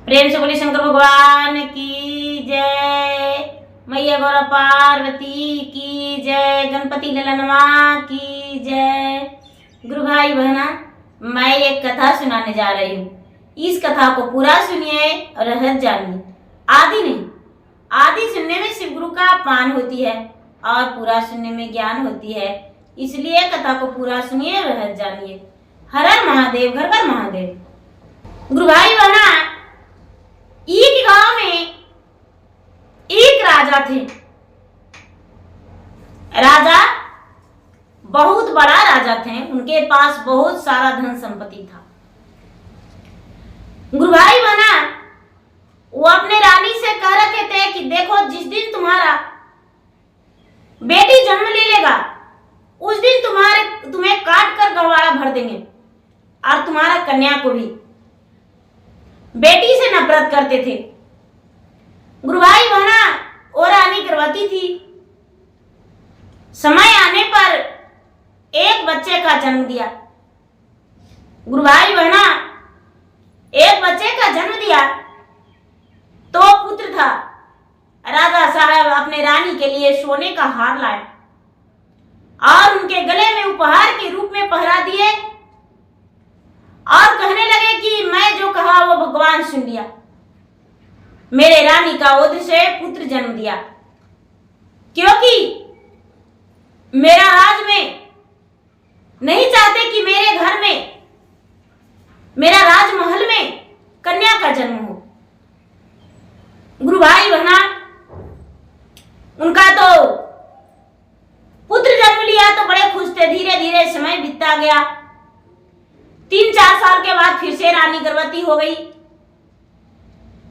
प्रेम से बोली शंकर भगवान की जय। मैया गौरा पार्वती की जय। गणपति ललनवा की जय। गुरु भाई बहना, मैं एक कथा सुनाने जा रही हूँ। इस कथा को पूरा सुनिए और रहस्य जानिए। आदि नहीं, आदि सुनने में शिव गुरु का अपमान होती है और पूरा सुनने में ज्ञान होती है। इसलिए कथा को पूरा सुनिए और रहस्य जानिए। हर हर महादेव, घर घर महादेव। गुरु भाई बहना, एक गांव में एक राजा थे। राजा बहुत बड़ा राजा थे, उनके पास बहुत सारा धन संपत्ति था। गुरु भाई बहना, वो अपने रानी से कह रखे थे कि देखो, जिस दिन तुम्हारा बेटी जन्म ले लेगा उस दिन तुम्हें काट कर गवाड़ा भर देंगे और तुम्हारा कन्या को भी। बेटी से नफरत करते थे। गुरु भाई बहना, वो रानी गर्भवती थी। समय आने पर एक बच्चे का जन्म दिया। गुरु भाई बहना, एक बच्चे का जन्म दिया तो पुत्र था। राजा साहब अपने रानी के लिए सोने का हार लाए और उनके गले में उपहार के रूप में पहरा दिए और कहने लगे कि मैं जो कहा वो भगवान सुन लिया। मेरे रानी का ओद्र से पुत्र जन्म दिया, क्योंकि मेरा राज में नहीं चाहते कि मेरे घर में, मेरा राजमहल में कन्या का जन्म हो। गुरु भाई बहना, उनका तो पुत्र जन्म लिया तो बड़े खुश थे। धीरे धीरे समय बीतता गया। 3-4 साल के बाद फिर से रानी गर्भवती हो गई।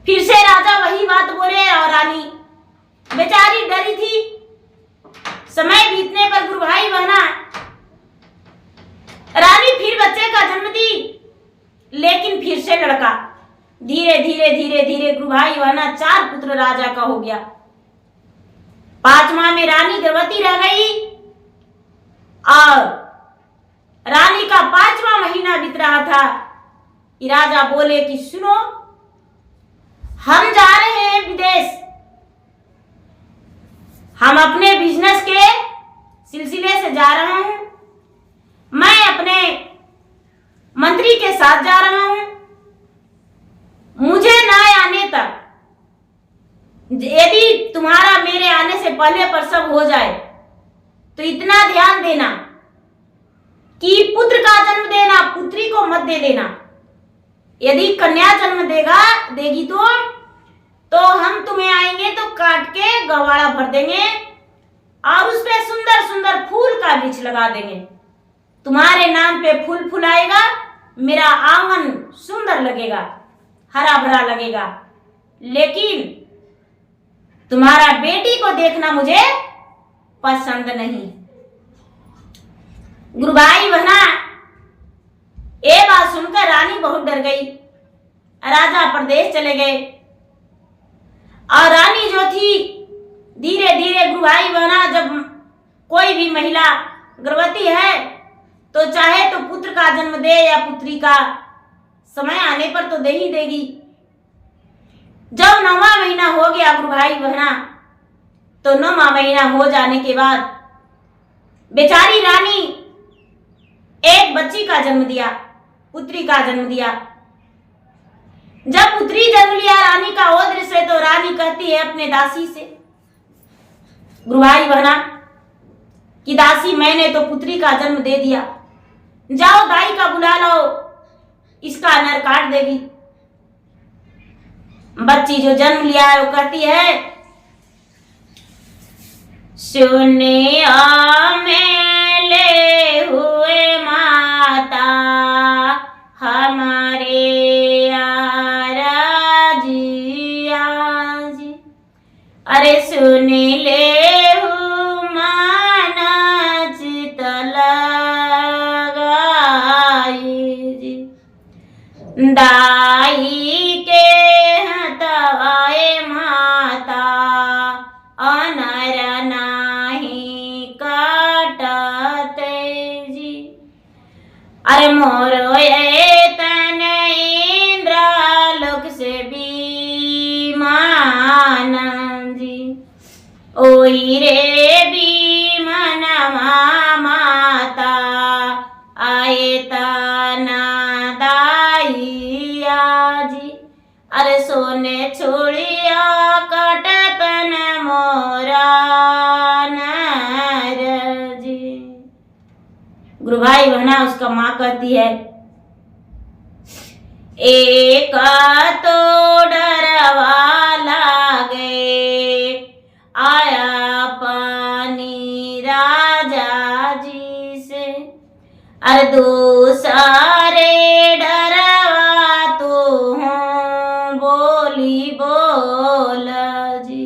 फिर से राजा वही बात बोले और रानी बेचारी डरी थी। समय बीतने पर गुरु भाई बहना, रानी फिर बच्चे का जन्म दी, लेकिन फिर से लड़का। धीरे धीरे धीरे धीरे गुरु भाई बहना 4 पुत्र राजा का हो गया। 5वां में रानी गर्भवती रह गई और रानी का 5वां महीना बीत रहा था कि राजा बोले कि सुनो, हम जा रहे हैं विदेश। हम अपने बिजनेस के सिलसिले से जा रहा हूं। मैं अपने मंत्री के साथ जा रहा हूं। मुझे ना आने तक, यदि तुम्हारा मेरे आने से पहले प्रसव हो जाए तो इतना ध्यान देना कि पुत्र का जन्म देना, पुत्री को मत दे देना। यदि कन्या जन्म देगी तो हम तुम्हें आएंगे तो काट के गवाड़ा भर देंगे और उस पे सुंदर सुंदर फूल का वृक्ष लगा देंगे। तुम्हारे नाम पे फूल फुलाएगा, मेरा आंगन सुंदर लगेगा, हरा भरा लगेगा। लेकिन तुम्हारा बेटी को देखना मुझे पसंद नहीं। गुरु भाई बहना, ये बात सुनकर रानी बहुत डर गई। राजा प्रदेश चले गए और रानी जो थी, धीरे धीरे गुरु भाई बहना, जब कोई भी महिला गर्भवती है तो चाहे तो पुत्र का जन्म दे या पुत्री का, समय आने पर तो दे ही देगी। जब 9वां महीना हो गया गुरु भाई बहना, तो 9वां महीना हो जाने के बाद बेचारी रानी एक बच्ची का जन्म दिया, पुत्री का जन्म दिया। जब पुत्री जन्म लिया रानी का ओद्र से, तो रानी कहती है अपने दासी से, गुरु भाई बहना, कि दासी, मैंने तो पुत्री का जन्म दे दिया, जाओ दाई का बुला लो, इसका नर काट देगी। बच्ची जो जन्म लिया है वो कहती है, सुने मेले हुए माता हमारे जी। अरे सुने ले माना चित लगाई जी। दाई के हतवाए माता अनर नाही काटते जी। अरे मोरो ये तन इंद्र लोक से भी ओई रे बीमनमा माता आए तना दाइया जी। अरे सोने छोड़िया कटतन मोरा नर जी। गुरु भाई बहना उसका माँ कहती है, एक तो डरवा लागे आया पानी राजा जी से। अरे दूसरे डरवा तो हूँ बोली बोल जी।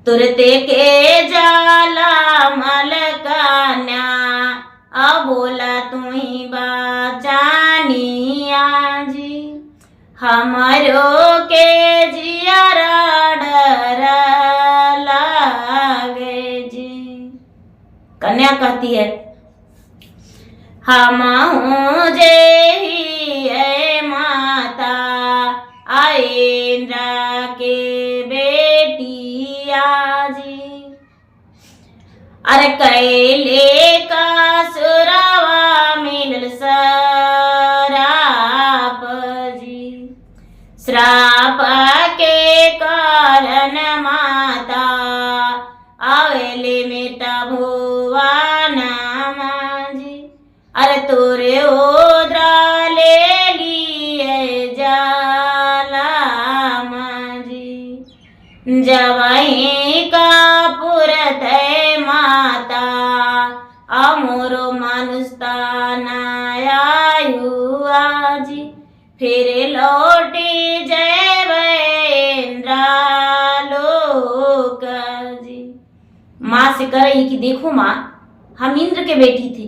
तुरते के जाला मलकान्या अब बोला तुम्ही बाजानिया जी। हमारो के जियरा डर लागे जी। कन्या कहती है, हम हूँ जे ही है माता आएंद्रा के बेटिया जी। अरे कैले का सुरवा मिलल श्राप जी। श्राप के कारण माता आवेले मेटा भुवन जी। अरे तोरे ओद्रा ले लिए जाला जी। जवहीं का पुरत माता अमोरो मानुस्तानायायुआ जी। फिर लौटे जय वेंद्रा लोक जी। माँ से कह रही कि देखो माँ, हम इंद्र के बेटी थे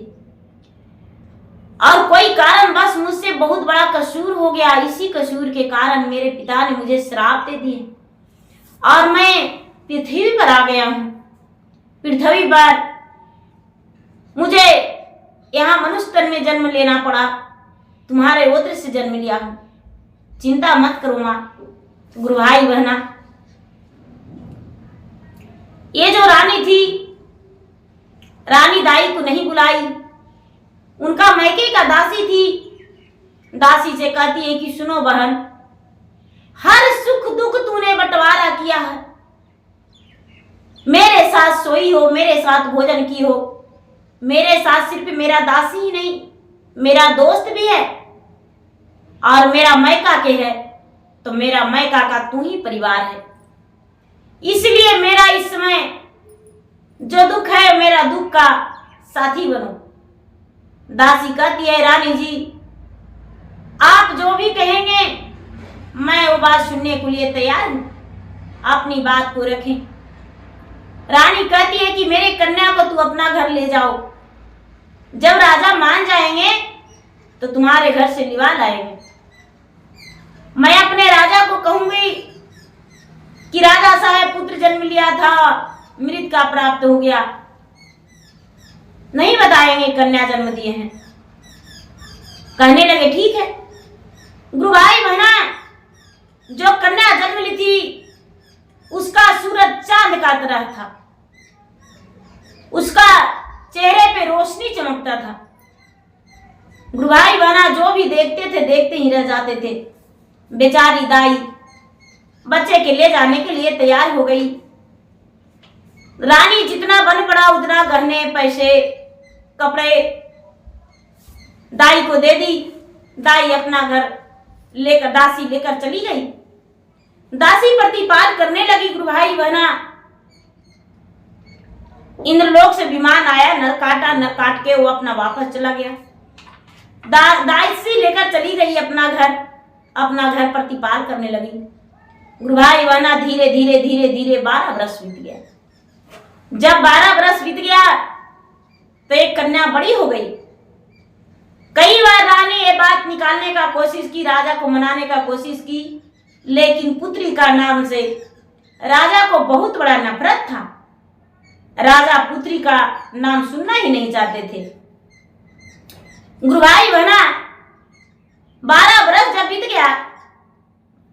और कोई कारण बस मुझसे बहुत बड़ा कसूर हो गया। इसी कसूर के कारण मेरे पिता ने मुझे श्राप दे दिए और मैं पृथ्वी पर आ गया हूँ। पृथ्वी पर मुझे यहाँ मनुष्य तन में जन्म लेना पड़ा। तुम्हारे ओद्र से जन्म लिया हूँ, चिंता मत करो माँ। गुरु भाई बहना, ये जो रानी थी, रानी दाई को नहीं बुलाई, उनका मैके का दासी थी। दासी से कहती है कि सुनो बहन, हर सुख दुख तूने बंटवारा किया है। मेरे साथ सोई हो, मेरे साथ भोजन की हो, मेरे साथ सिर्फ मेरा दासी ही नहीं, मेरा दोस्त भी है और मेरा मैका के है, तो मेरा मैका का तू ही परिवार है। इसलिए मेरा इस समय जो दुख है, मेरा दुख का साथी बनो। दासी कहती है, रानी जी आप जो भी कहेंगे मैं वो बात सुनने के लिए तैयार हूं, अपनी बात को रखें। रानी कहती है कि मेरे कन्या को तू अपना घर ले जाओ, जब राजा मान जाएंगे तो तुम्हारे घर से लिवा लाएंगे। मैं अपने राजा को कहूंगी कि राजा साहब पुत्र जन्म लिया था, मृत का प्राप्त हो गया, नहीं बताएंगे कन्या जन्म दिए हैं। कहने लगे ठीक है। गुरु भाई बहना, जो कन्या जन्म ली थी उसका सूरज चांद का तरह था, उसका चेहरे पे रोशनी चमकता था। गुरु भाई बहना जो भी देखते थे देखते ही रह जाते थे। बेचारी दाई बच्चे के ले जाने के लिए तैयार हो गई। रानी जितना बन पड़ा उतना गहने पैसे कपड़े दाई को दे दी। दाई अपना घर लेकर, दासी लेकर चली गई। दासी प्रतिपाद करने लगी। गुरु भाई बहना, इंद्रलोक से विमान आया, नर काटा, नर काट के वो अपना वापस चला गया। दासी लेकर चली गई अपना घर प्रतिपाल करने लगी। गुरु भाई बहना, धीरे धीरे धीरे धीरे 12 वर्ष बीत गया। जब 12 वर्ष बीत गया तो एक कन्या बड़ी हो गई। कई बार रानी ये बात निकालने का कोशिश की, राजा को मनाने का कोशिश की, लेकिन पुत्री का नाम से राजा को बहुत बड़ा नफरत था। राजा पुत्री का नाम सुनना ही नहीं चाहते थे। गुरु भाई बहना, 12 वर्ष जब बीत गया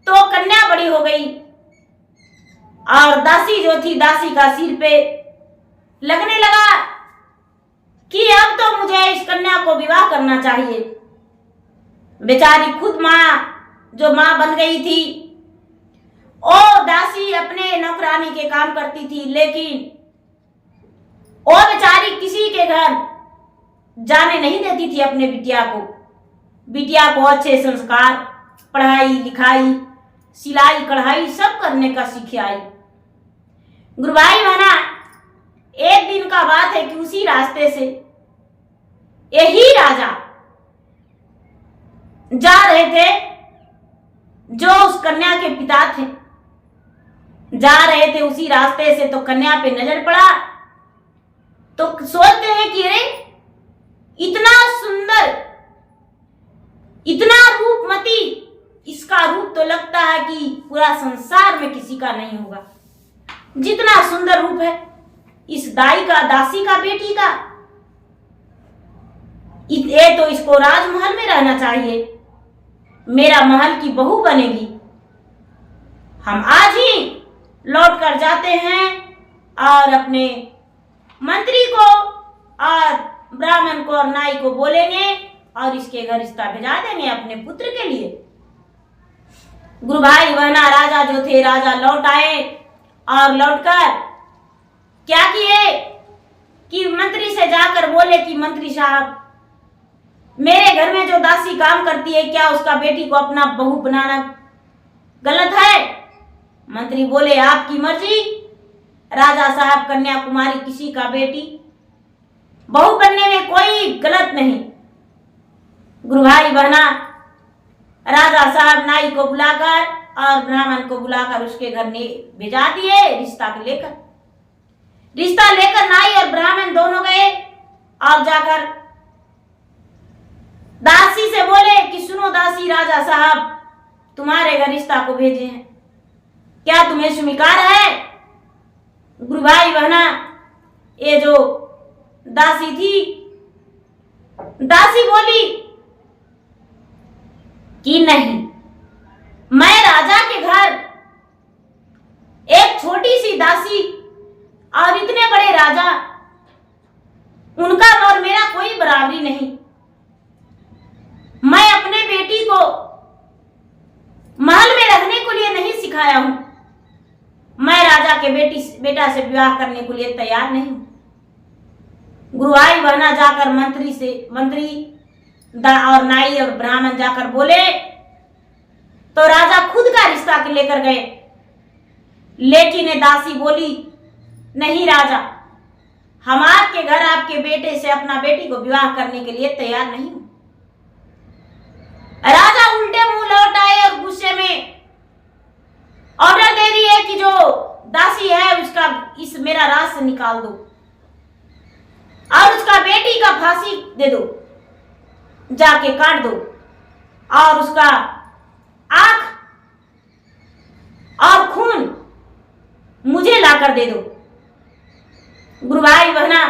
तो कन्या बड़ी हो गई। और दासी जो थी, दासी का सिर पे लगने लगा कि अब तो मुझे इस कन्या को विवाह करना चाहिए। बेचारी खुद माँ, जो माँ बन गई थी, ओ दासी अपने नौकरानी के काम करती थी, लेकिन ओ बेचारी किसी के घर जाने नहीं देती थी अपने बिटिया को। बिटिया को अच्छे संस्कार, पढ़ाई लिखाई, सिलाई कढ़ाई सब करने का सिखाई। गुरु भाई बहना, एक दिन का बात है कि उसी रास्ते से यही राजा जा रहे थे, जो उस कन्या के पिता थे, जा रहे थे उसी रास्ते से, तो कन्या पे नजर पड़ा। तो सोचते हैं कि अरे इतना सुंदर, इतना रूपमती, इसका रूप तो लगता है कि पूरा संसार में किसी का नहीं होगा, जितना सुंदर रूप है इस दाई का, दासी का, बेटी का। ये तो इसको राजमहल में रहना चाहिए, मेरा महल की बहू बनेगी। हम आज ही लौट कर जाते हैं और अपने मंत्री को और ब्राह्मण को और नाई को बोलेंगे और इसके घर रिश्ता भेजा देंगे अपने पुत्र के लिए। गुरु भाई बहना, राजा जो थे, राजा लौट आए और लौटकर क्या किए कि मंत्री से जाकर बोले कि मंत्री साहब, मेरे घर में जो दासी काम करती है, क्या उसका बेटी को अपना बहू बनाना गलत है? मंत्री बोले आपकी मर्जी राजा साहब, कन्याकुमारी किसी का बेटी बहू बनने में कोई गलत नहीं। गुरु भाई बहना, राजा साहब नाई को बुलाकर और ब्राह्मण को बुलाकर उसके घर ने भेजा दिए रिश्ता को लेकर। रिश्ता लेकर नाई और ब्राह्मण दोनों गए और जाकर दासी से बोले कि सुनो दासी, राजा साहब तुम्हारे घर रिश्ता को भेजे हैं, क्या तुम्हें स्वीकार है? गुरु भाई बहना, ये जो दासी थी, दासी बोली कि नहीं, मैं राजा के घर एक छोटी सी दासी और इतने बड़े राजा, उनका और मेरा कोई बराबरी नहीं। मैं अपने बेटी को महल में रहने को लिए नहीं सिखाया हूं, मैं राजा के बेटा से विवाह करने के लिए तैयार नहीं हूं। गुरु भाई बहना जाकर मंत्री और नाई और ब्राह्मण जाकर बोले, तो राजा खुद का रिश्ता लेकर गए, लेकिन दासी बोली नहीं राजा, हम आपके घर आपके बेटे से अपना बेटी को विवाह करने के लिए तैयार नहीं हूं। राजा उल्टे मुंह लौट आए और गुस्से में ऑर्डर दे दिए कि जो दासी है उसका इस मेरा राज से निकाल दो और उसका बेटी का फांसी दे दो, जाके काट दो और उसका आंख और खून मुझे लाकर दे दो। गुरु भाई बहना,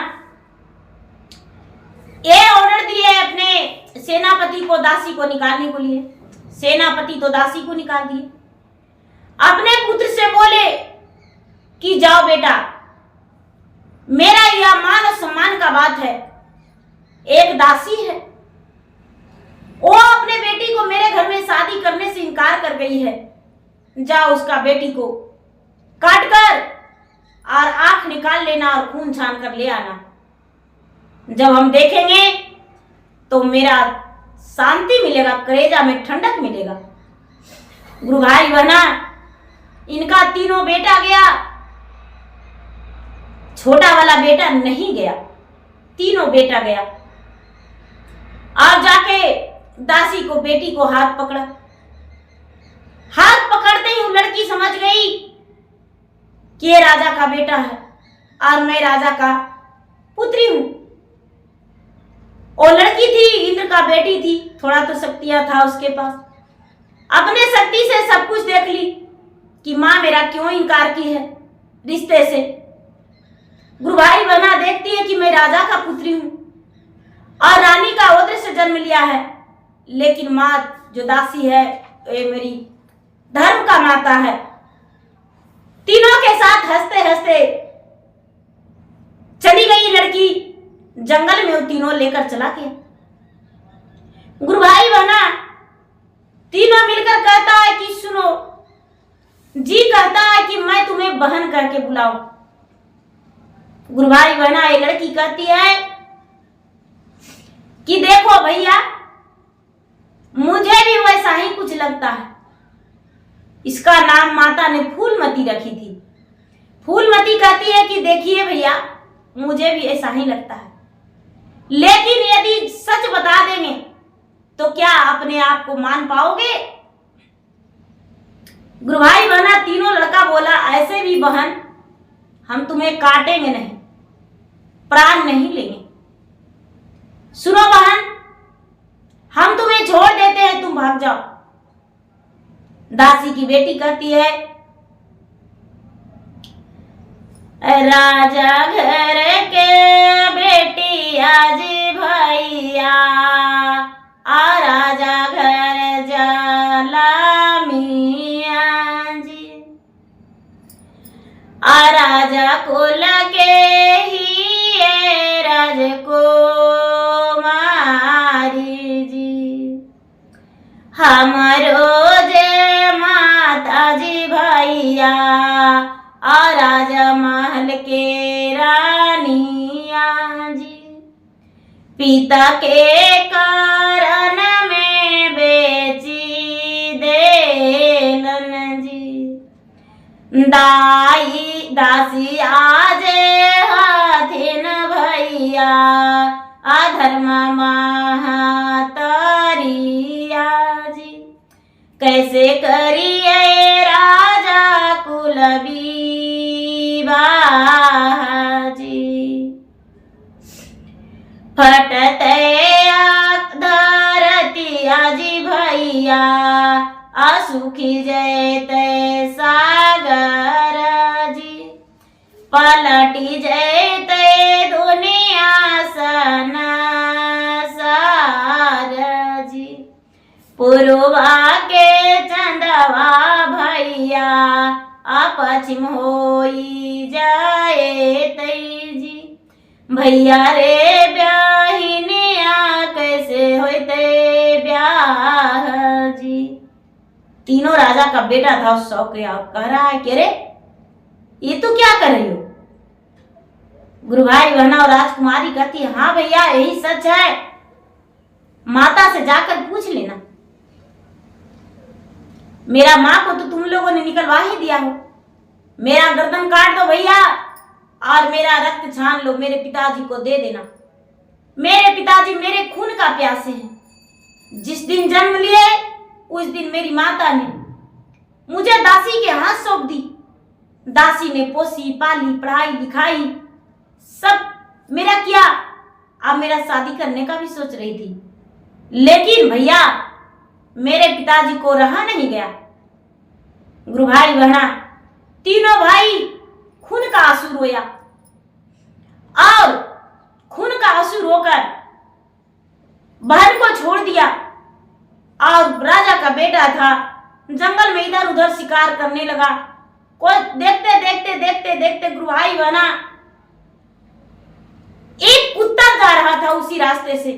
ये ऑर्डर दिए अपने सेनापति को दासी को निकालने के लिए। सेनापति तो दासी को निकाल दिए, अपने पुत्र से बोले कि जाओ बेटा, मेरा यह मान और सम्मान का बात है, एक दासी है, वो अपने बेटी को मेरे घर में शादी करने से इनकार कर गई है, जाओ उसका बेटी को काट कर और आंख निकाल लेना और खून छान कर ले आना। जब हम देखेंगे तो मेरा शांति मिलेगा, कलेजा में ठंडक मिलेगा। गुरु भाई बहना, इनका तीनों बेटा गया, छोटा वाला बेटा नहीं गया, तीनों बेटा गया और जाके दासी को बेटी को हाथ पकड़ा। हाथ पकड़ते ही वो लड़की समझ गई कि ये राजा का बेटा है और मैं राजा का पुत्री हूं। वो लड़की थी, इंद्र का बेटी थी, थोड़ा तो शक्तियां था उसके पास, अपने शक्ति से सब कुछ देख ली कि मां मेरा क्यों इनकार की है रिश्ते से। गुरु भाई बहना देखती है कि मैं राजा का पुत्री हूं और रानी का ओहदे से जन्म लिया है, लेकिन माँ जो दासी है ये मेरी धर्म का माता है, तीनों के साथ हंसते हंसते चली गई लड़की जंगल में, वो तीनों लेकर चला गया। गुरु भाई बहना तीनों मिलकर कहता है कि सुनो, जी कहता है कि मैं तुम्हें बहन करके बुलाऊं। गुरु भाई बहना ये लड़की कहती है कि देखो भैया, मुझे भी वैसा ही कुछ लगता है। इसका नाम माता ने फूलमती रखी थी। फूलमती कहती है कि देखिए भैया, मुझे भी ऐसा ही लगता है, लेकिन यदि सच बता देंगे तो क्या अपने आप को मान पाओगे? गुरु भाई बहना तीनों लड़का बोला, ऐसे भी बहन हम तुम्हें काटेंगे नहीं, प्राण नहीं लेंगे। सुनो बहन, हम तुम्हें छोड़ देते हैं, तुम भाग जाओ। दासी की बेटी कहती है, राजा घर के बेटी आज भैया, आ राजा घर जाला मियां जी, आ राजा कुल के ही राजकुमारी जी, हमारो जे माता जी भैया, आ राजा महल के रानिया जी, पिता के कारण में बेची देलन जी, दासी आज हथिन भैया, अधर्म महातरिया जी, कैसे करिए राजा कुल विवाह जी, फटते धरतिया जी भैया, असुखी जयते सागर जी, पलटी जयते दुनिया संसार जी, पूर्वा के चंदवा भैया, पश्चिम होई जाए जी, भैया रे ब्याहिनिया कैसे होते ब्याह जी। तीनों राजा का बेटा था उस शौक कह रहा है कि अरे ये तो क्या कर रही हो? गुरु भाई बहना और राजकुमारी कहती है, हाँ भैया यही सच है, माता से जाकर पूछ लेना। मेरा माँ को तो तुम लोगों ने निकलवा ही दिया हो, मेरा गर्दन काट दो भैया और मेरा रक्त छान लो, मेरे पिताजी को दे देना। मेरे पिताजी मेरे खून का प्यासे हैं। जिस दिन जन्म लिए उस दिन मेरी माता ने मुझे दासी के हाथ सौंप दी। दासी ने पोसी पाली पढ़ाई लिखाई सब मेरा किया। अब मेरा शादी करने का भी सोच रही थी, लेकिन भैया मेरे पिताजी को रहा नहीं गया। गुरु भाई बहना तीनों भाई खून का आंसू रोया और खून का आंसू रोकर बहन को छोड़ दिया। और राजा का बेटा था, जंगल में इधर उधर शिकार करने लगा। कोई देखते देखते देखते देखते गुरु भाई बहना एक कुत्ता जा रहा था उसी रास्ते से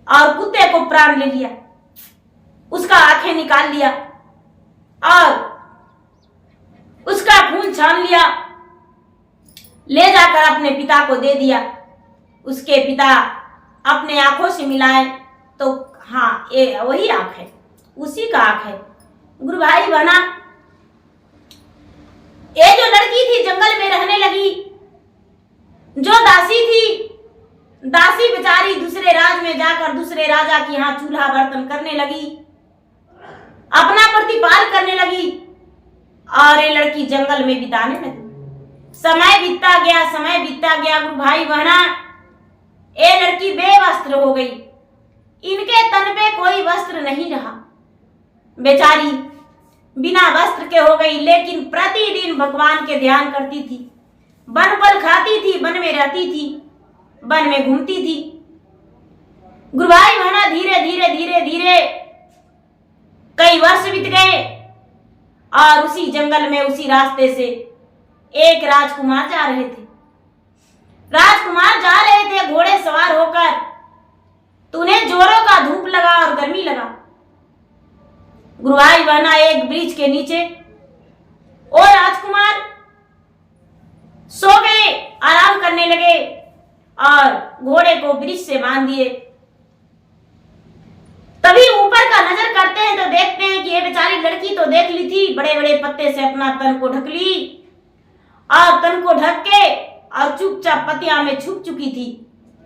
और कुत्ते को प्राण ले लिया, उसका आंखें निकाल लिया और उसका खून छान लिया, ले जाकर अपने पिता को दे दिया। उसके पिता अपने आंखों से मिलाए तो हाँ ये वही आंख है, उसी का आंख है। गुरु भाई बहना ये जो लड़की थी जंगल में रहने लगी, जो दासी थी, दासी बेचारी दूसरे राज में जाकर दूसरे राजा के यहाँ चूल्हा बर्तन करने लगी, अपना प्रतिपाल करने लगी और ये लड़की जंगल में बिताने लगी। समय बीतता गया, समय बीतता गया। गुरु भाई बहना ये लड़की बेवस्त्र हो गई, इनके तन पे कोई वस्त्र नहीं रहा, बेचारी बिना वस्त्र के हो गई। लेकिन प्रतिदिन भगवान के ध्यान करती थी, वन फल खाती थी, वन में रहती थी, वन में घूमती थी। गुरु भाई बहना धीरे धीरे धीरे धीरे कई वर्ष बीत गए और उसी जंगल में उसी रास्ते से एक राजकुमार जा रहे थे। राजकुमार जा रहे थे घोड़े सवार होकर, तो उन्हें जोरों का धूप लगा और गर्मी लगा। गुरु भाई बहना एक वृक्ष के नीचे और राजकुमार सो गए, आराम करने लगे और घोड़े को वृक्ष से बांध दिए। तभी ऊपर का नजर करते हैं तो देखते हैं कि ये बेचारी लड़की तो देख ली थी, बड़े बड़े पत्ते से अपना तन को ढक ली और तन को ढक के और चुपचाप पतिया में छुप चुकी थी।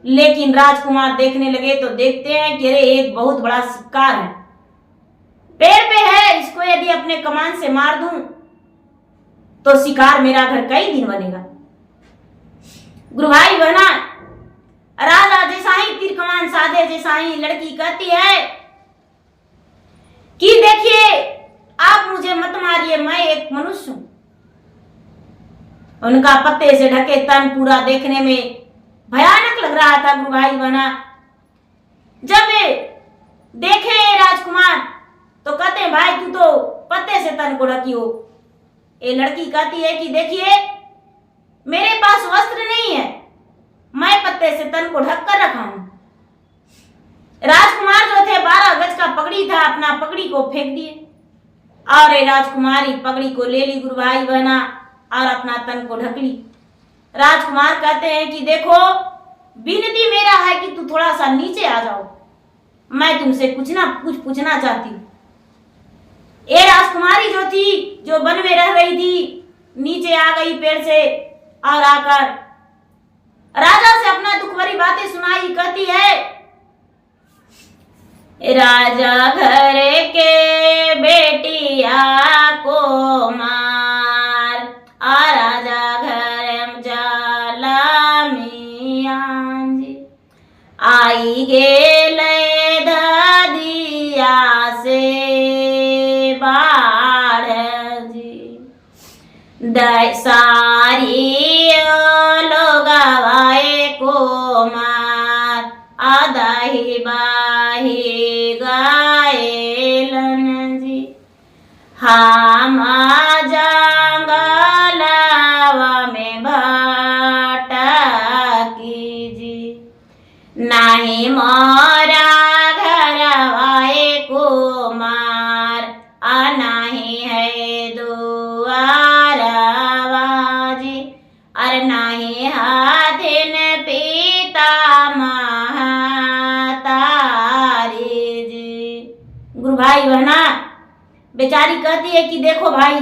लेकिन राजकुमार देखने लगे तो देखते हैं कि अरे एक बहुत बड़ा शिकार है, पेड़ पे है, इसको यदि अपने कमान से मार दूं तो शिकार मेरा घर कई दिन बनेगा। गुरु भाई बहना, राजा जैसा ही तीर कमान साधे जैसा ही लड़की कहती है कि देखिए आप मुझे मत मारिए, मैं एक मनुष्य हूं। उनका पत्ते से ढके तन पूरा देखने में भयानक लग रहा था। गुरु भाई बहना, जब देखे राजकुमार तो कहते हैं भाई तू तो पत्ते से तन को ढकी हो। ये लड़की कहती है कि देखिए मेरे पास वस्त्र नहीं है, मैं पत्ते से तन को ढक कर रखा हूं। राजकुमार जो थे 12 गज का पगड़ी था, अपना पगड़ी को फेंक दिए और ये राजकुमारी पगड़ी को ले ली गुरु भाई बहना और अपना तन को ढक ली। राजकुमार कहते हैं कि देखो विनती मेरा है कि तू थोड़ा सा नीचे आ जाओ, मैं तुमसे कुछ पूछना चाहती हूँ। ये राजकुमारी जो थी, जो वन में रह रही थी, नीचे आ गई पेड़ से और आकर राजा से अपना दुख भरी बातें सुनाई। कहती है राजा घर के बेटिया को मार, आ राजा घर जाला मियाँ जी, आई गेल दिया से बाढ़ जी, सारी लोग आए को मार, आदाही बाही गायलन जी, हम जंगलवा में भटकी जी, नहीं मोरा घरवाए को मार, आ नहीं है दुआरवा जी, अरे नहीं हाथिन पीता महातारी जी। गुरु भाई बहना, बेचारी कहती है कि देखो भाई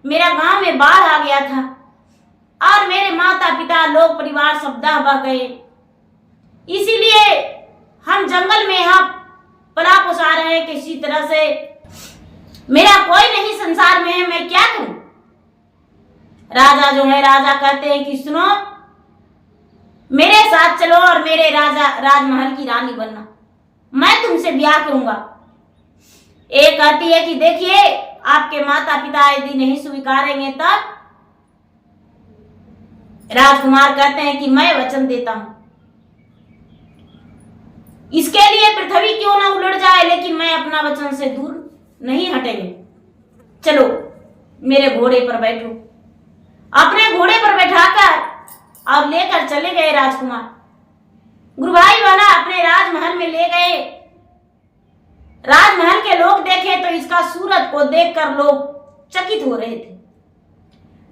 मेरा गांव में बाढ़ आ गया था और मेरे माता पिता लोग परिवार सब दह बह गए, इसीलिए हम जंगल में यहाँ पला पोसा रहे हैं किसी तरह से, मेरा कोई नहीं संसार में है, मैं क्या करूं। राजा जो है, राजा कहते हैं कि सुनो मेरे साथ चलो और मेरे राजमहल की रानी बनना, मैं तुमसे ब्याह करूंगा। एक कहती है कि देखिए आपके माता पिता यदि नहीं स्वीकारेंगे तब। राजकुमार कहते हैं कि मैं वचन देता हूं, इसके लिए पृथ्वी क्यों ना उलट जाए, लेकिन मैं अपना वचन से दूर नहीं हटेंगे। चलो मेरे घोड़े पर बैठो। अपने घोड़े पर बैठाकर और लेकर चले गए राजकुमार। गुरु भाई वाला अपने राजमहल में ले गए। राजमहल के लोग देखे तो इसका सूरत को देखकर लोग चकित हो रहे थे।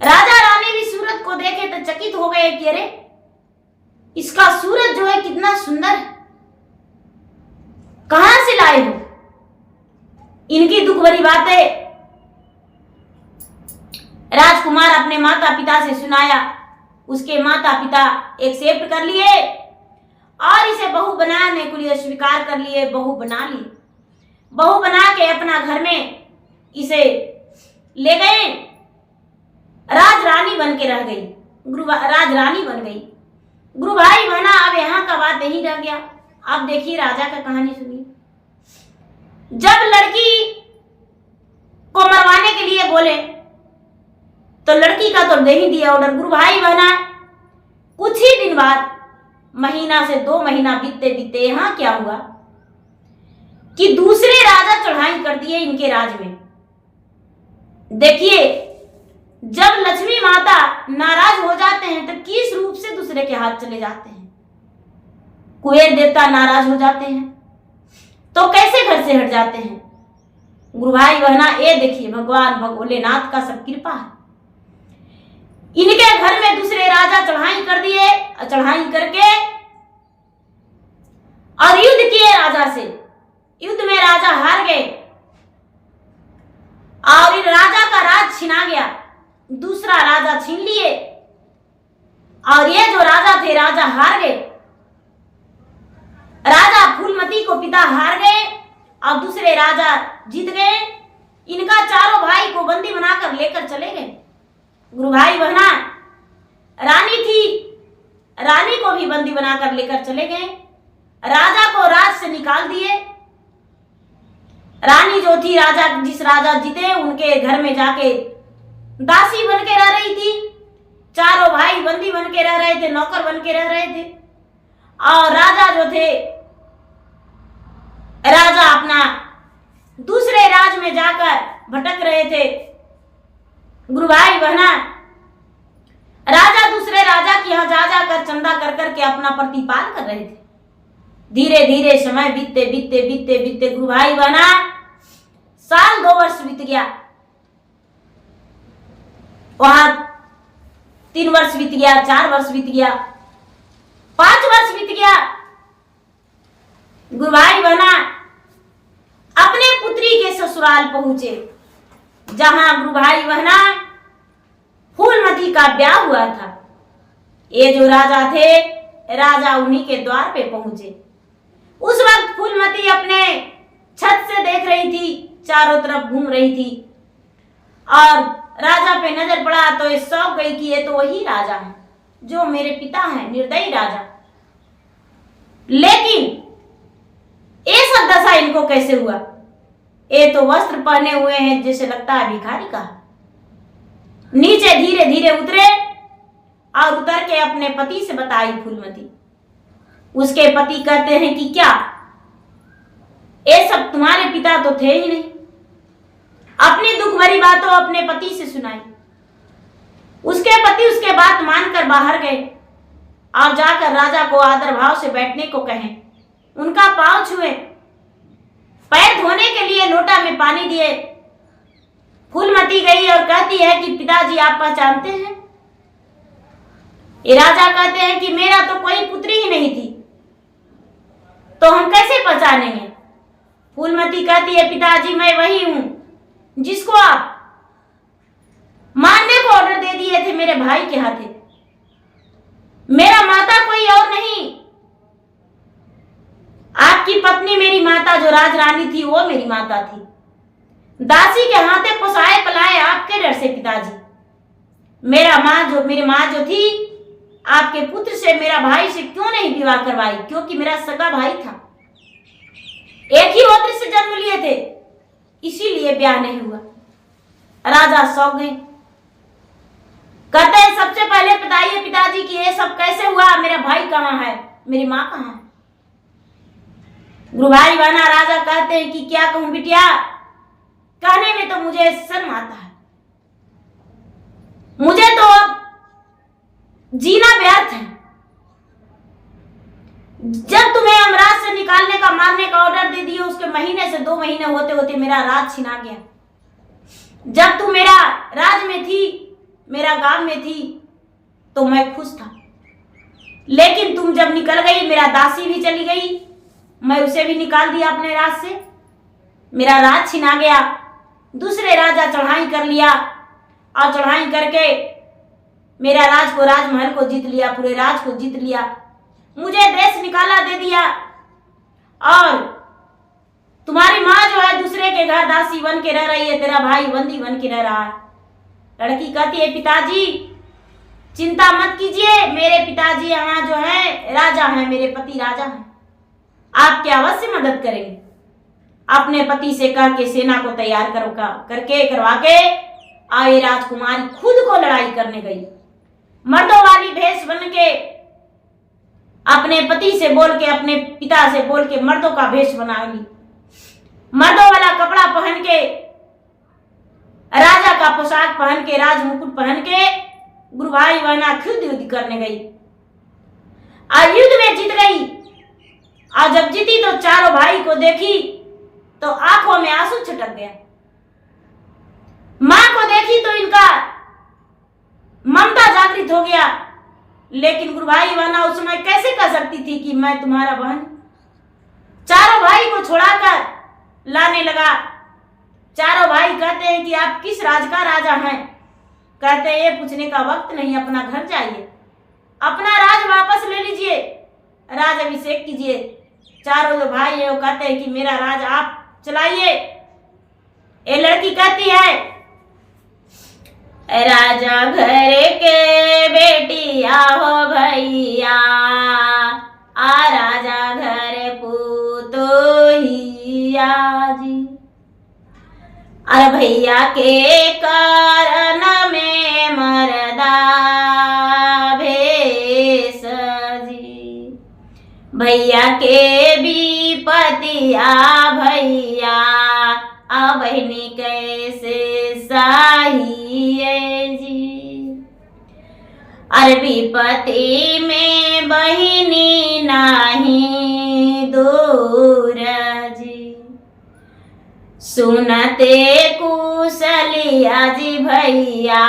राजा रानी भी सूरत को देखे तो चकित हो गए कि अरे इसका सूरत जो है कितना सुंदर है, कहां से लाए हो। इनकी दुख भरी बातें राजकुमार अपने माता पिता से सुनाया। उसके माता पिता एक्सेप्ट कर लिए और इसे बहू बनाने के लिए स्वीकार कर लिए, बहू बना ली। बहू बना के अपना घर में इसे ले गए, राजरानी बन के रह गई, राजरानी बन गई। गुरु भाई बहना, अब यहाँ का बात नहीं रह गया। अब देखिए राजा का कहानी सुनिए। जब लड़की को मरवाने के लिए बोले तो लड़की का तो दे ही दिया ऑर्डर। गुरु भाई बहना, कुछ ही दिन बाद, महीना से 2 महीना बीतते बीतते यहां क्या हुआ कि दूसरे राजा चढ़ाई कर दिए इनके राज में। देखिए, जब लक्ष्मी माता नाराज हो जाते हैं तो किस रूप से दूसरे के हाथ चले जाते हैं। कुबेर देवता नाराज हो जाते हैं तो कैसे घर से हट जाते हैं। गुरु भाई बहना, ये देखिए भगवान भोलेनाथ का सब कृपा है। इनके घर में दूसरे राजा चढ़ाई कर दिए, चढ़ाई करके और युद्ध किए राजा से। युद्ध में राजा हार गए और इन राजा का राज छिना गया, दूसरा राजा छीन लिए और ये जो राजा थे राजा हार गए। राजा फूलमती को पिता हार गए और दूसरे राजा जीत गए। इनका चारों भाई को बंदी बनाकर लेकर चले गए। गुरु भाई बहना, रानी थी, रानी को भी बंदी बनाकर लेकर चले गए। राजा को राज से निकाल दिए। रानी जो थी राजा, जिस राजा जीते उनके घर में जाके दासी बन के रह रही थी। चारों भाई बंदी बन के रह रहे थे, नौकर बन के रह रहे थे। और राजा जो थे, राजा अपना दूसरे राज में जाकर भटक रहे थे। गुरु भाई बहना, राजा दूसरे राजा के यहाँ जा जाकर चंदा कर करके अपना प्रतिपाल कर रहे थे। धीरे धीरे समय बीतते बीतते बीतते बीतते गुरु भाई बहना, साल 2 वर्ष बीत गया, वहां 3 वर्ष बीत गया, 4 वर्ष बीत गया, 5 वर्ष बीत गया। गुरु भाई बहना अपने पुत्री के ससुराल पहुंचे, जहां गुरु भाई बहना फूलमती का ब्याह हुआ था। ये जो राजा थे, राजा उन्हीं के द्वार पे पहुंचे। उस वक्त फूलमती अपने छत से देख रही थी, चारों तरफ घूम रही थी और राजा पे नजर पड़ा तो ये सौंप गई कि ये तो वही राजा है जो मेरे पिता हैं, निर्दयी राजा। लेकिन ये सब दशा इनको कैसे हुआ? ये तो वस्त्र पहने हुए हैं, जैसे लगता है भिखारी का। नीचे धीरे धीरे उतरे और उतर के अपने पति से बताई फूलमती। उसके पति कहते हैं कि क्या ये सब तुम्हारे पिता तो थे ही नहीं। अपनी दुख भरी बातों अपने पति से सुनाई। उसके पति उसके बात मानकर बाहर गए और जाकर राजा को आदर भाव से बैठने को कहें। उनका पांव छुए, पैर धोने के लिए लोटा में पानी दिए। फूलमती गई और कहती है कि पिताजी आप पहचानते हैं? ये राजा कहते हैं कि मेरा तो कोई पुत्री ही नहीं थी, तो हम कैसे पहचानेंगे? फूलमती कहती है पिताजी मैं वही हूं जिसको आप मारने को ऑर्डर दे दिए थे मेरे भाई के हाथे। मेरा माता कोई और नहीं, आपकी पत्नी मेरी माता जो राजरानी थी वो मेरी माता थी। दासी के हाथे पोसाए पलाए आपके डर से पिताजी। मेरी माँ जो थी आपके पुत्र से, मेरा भाई से क्यों नहीं विवाह करवाई? क्योंकि मेरा सगा भाई था, एक ही होत्र से जन्म लिए थे, इसीलिए ब्याह नहीं हुआ। राजा सौंप गए। कहते हैं सबसे पहले बताइए पिताजी कि ये सब कैसे हुआ? मेरा भाई कहाँ है, मेरी माँ कहाँ है? गुरु भाई बहना राजा कहते हैं कि क्या कहूं बिटिया, कहने में तो मुझे शर्म आता है। मुझे तो अब जीना व्यर्थ है। जब तुम्हें यमराज से निकालने का, मारने का ऑर्डर दे दिए, उसके महीने से 2 महीने होते होते मेरा राज छिना गया। जब तुम मेरा राज में थी, मेरा गांव में थी, तो मैं खुश था। लेकिन तुम जब निकल गई, मेरा दासी भी चली गई, मैं उसे भी निकाल दिया अपने राज से। मेरा राज छिना गया। दूसरे राजा चढ़ाई कर लिया और चढ़ाई करके मेरा राज को, राजमहल को जीत लिया, पूरे राज को जीत लिया। मुझे देश निकाला दे दिया और तुम्हारी माँ जो है दूसरे के घर दासी बन के रह रही है, तेरा भाई बंदी बन के रह रहा है। लड़की कहती है पिताजी चिंता मत कीजिए, मेरे पिताजी यहाँ जो है राजा है, मेरे पति राजा है, आपकी अवश्य मदद करेंगे। अपने पति से कह के सेना को तैयार करवा के आए राजकुमारी खुद को लड़ाई करने गई। मर्दों वाली भेष बन के अपने पति से बोल के, अपने पिता से बोल के मर्दों का भेष बना ली। मर्दों वाला कपड़ा पहन के राजा का पोशाक पहन के, राज मुकुट पहन के गुरु भाई बहना खुद युद्ध करने गई और युद्ध में जीत गई। और जब जीती तो चारों भाई को देखी तो आंखों में आंसू छटक गया। मां को देखी तो इनका ममता जागृत हो गया। लेकिन गुरु भाई बहना उस समय कैसे कह सकती थी कि मैं तुम्हारा बहन। चारों भाई को छुड़ाकर लाने लगा। चारों भाई कहते हैं कि आप किस राज का राजा हैं। कहते हैं ये पूछने का वक्त नहीं, अपना घर जाइए, अपना राज वापस ले लीजिए, राज अभिषेक कीजिए। चारों जो भाई है वो कहते हैं कि मेरा राज आप चलाइए। ये लड़की कहती है राजा घर के बेटी आहो भैया, आ राजा घर पुतोहिया जी। अरे भैया के कारण में मरदा भेष जी, भैया के विपतिया भैया आ बहनी कैसे सही है जी। अरे विपति में बहनी नहीं दूर जी, सुनते कुशलिया जी भैया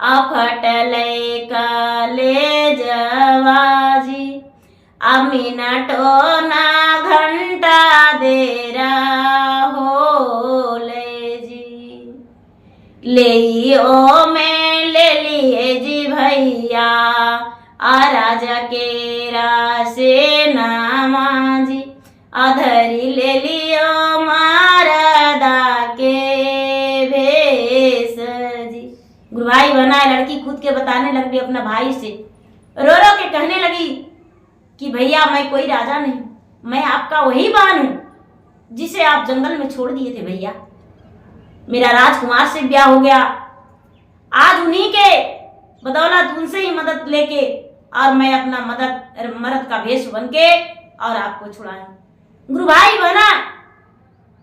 अफटले कले जवाजी। मिनटो ना घंटा देर होले जी, ले में ले लिए जी भैया आ राजा के रासे नामा जी। अधरी ले लियो मारदा के भेष जी। गुरु भाई बहना लड़की खुद के बताने लगी अपना भाई से, रो रो के कहने लगी कि भैया मैं कोई राजा नहीं, मैं आपका वही बहन हूं जिसे आप जंगल में छोड़ दिए थे भैया। मेरा राजकुमार से ब्याह हो गया, आज उन्हीं के बदौलत उनसे ही मदद लेके और मैं अपना मर्द का भेष बन के और आपको छुड़ाया। गुरु भाई बहना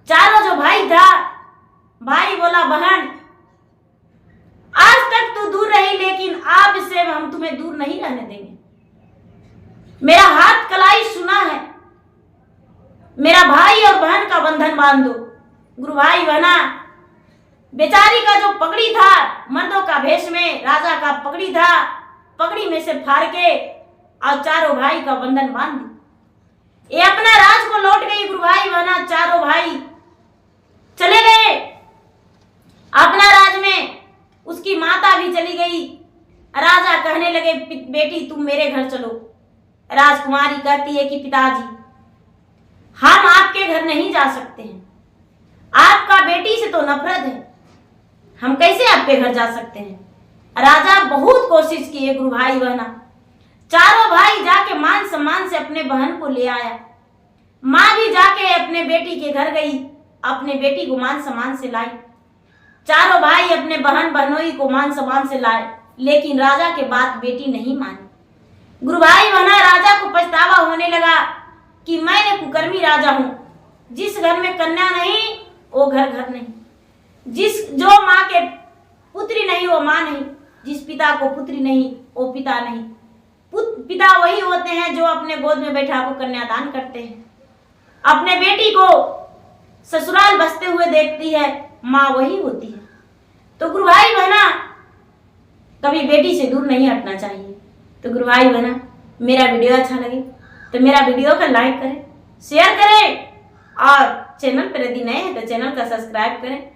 चारों जो भाई था, भाई बोला बहन आज तक तू दूर रही लेकिन अब से हम तुम्हें दूर नहीं रहने देंगे। मेरा हाथ कलाई सुना है, मेरा भाई और बहन का बंधन बांध दो। गुरु भाई बहना बेचारी का जो पगड़ी था मर्दों का भेष में, राजा का पगड़ी था, पगड़ी में से फाड़ के और चारों भाई का बंधन बांध दी। ये अपना राज को लौट गई। गुरु भाई बहना चारों भाई चले गए अपना राज में। उसकी माता भी चली गई। राजा कहने लगे बेटी तुम मेरे घर चलो। राजकुमारी कहती है कि पिताजी हम आपके घर नहीं जा सकते हैं, आपका बेटी से तो नफरत है, हम कैसे आपके घर जा सकते हैं। राजा बहुत कोशिश किए। गुरु भाई बहना चारों भाई जाके मान सम्मान से अपने बहन को ले आया। माँ भी जाके अपने बेटी के घर गई, अपने बेटी को मान सम्मान से लाई। चारों भाई अपने बहन बहनोई को मान सम्मान से लाए, लेकिन राजा के बात बेटी नहीं मानी। गुरु भाई बहना राजा को पछतावा होने लगा कि मैंने कुकर्मी राजा हूं। जिस घर में कन्या नहीं वो घर नहीं, जो माँ के पुत्री नहीं वो माँ नहीं, जिस पिता को पुत्री नहीं वो पिता नहीं। पिता वही होते हैं जो अपने गोद में बैठा को कन्यादान करते हैं। अपने बेटी को ससुराल बसते हुए देखती है, माँ वही होती है। तो गुरु भाई बहना कभी बेटी से दूर नहीं हटना चाहिए। तो गुरु भाई बहना मेरा वीडियो अच्छा लगे तो मेरा वीडियो को लाइक करें, शेयर करें और चैनल पर यदि नए हैं तो चैनल का सब्सक्राइब करें।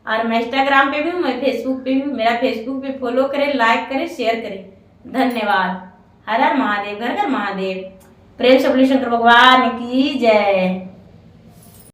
और मैं इंस्टाग्राम पे भी हूँ, मैं फेसबुक पे भी हूँ, मेरा फेसबुक पे फॉलो करें, लाइक करें, शेयर करें। धन्यवाद। हर हर महादेव, घर घर महादेव। प्रेम से बोलिए शंकर भगवान की जय।